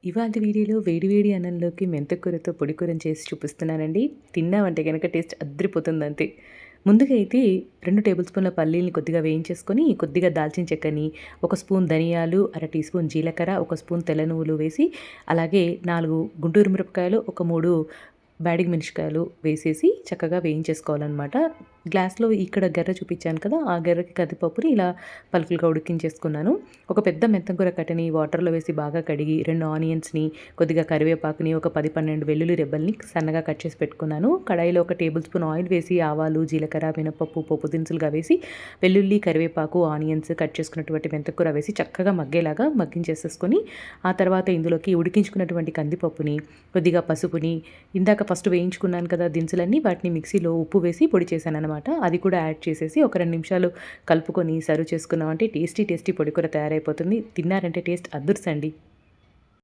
ఇవాల్టి వీడియోలో వేడి వేడి అన్నంలోకి మెంతకూరతో పొడి కూరని చేసి చూపిస్తున్నానండి. తిన్నామంటే గనక టేస్ట్ అద్రిపోతుందంతే. ముందుగా అయితే 2 టేబుల్ స్పూన్ల పల్లీల్ని కొద్దిగా వేయించేసుకొని, కొద్దిగా దాల్చిన చెక్కని, 1 స్పూన్ ధనియాలు, అర టీ స్పూన్ జీలకర్ర, 1 స్పూన్ తెల్ల నువ్వులు వేసి, అలాగే 4 గుంటూరు మిరపకాయలు, ఒక 3 బ్యాడిగి మిరపకాయలు వేసేసి చక్కగా వేయించేసుకోవాలనమాట. గ్లాస్‌లో ఇక్కడ గెర్ర చూపించాను కదా! ఆ గెర్రకి కందిపప్పుని ఇలా పలుకులుగా ఉడికించేసుకున్నాను. ఒక పెద్ద మెంతంకూర కట్టని వాటర్‌లో వేసి బాగా కడిగి 2 ఆనియన్స్‌ని, కొద్దిగా కరివేపాకుని, ఒక 10, 12 వెల్లుల్లి రెబ్బల్ని సన్నగా కట్ చేసి పెట్టుకున్నాను. కడాయిలో ఒక టేబుల్ స్పూన్ ఆయిల్ వేసి ఆవాలు, జీలకర్ర, మినపప్పు, పోపు దినుసులుగా వేసి వెల్లుల్లి, కరివేపాకు, ఆనియన్స్, కట్ చేసుకున్నటువంటి మెంతకూర వేసి చక్కగా మగ్గేలాగా మగ్గించేసేసుకొని, ఆ తర్వాత ఇందులోకి ఉడికించుకున్నటువంటి కందిపప్పుని, కొద్దిగా పసుపుని, ఇందాక ఫస్ట్ వేయించుకున్నాను కదా దినుసులన్నీ, వాటిని మిక్సీలో ఉప్పు వేసి పొడి చేశాననమాట. అది కూడా యాడ్ చేసేసి ఒక 2 నిమిషాలు కలుపుకొని సర్వ్ చేసుకున్నామంటే టేస్టీ టేస్టీ పొడి కూర తయారైపోతుంది. తిన్నారంటే టేస్ట్ అదుర్సండి.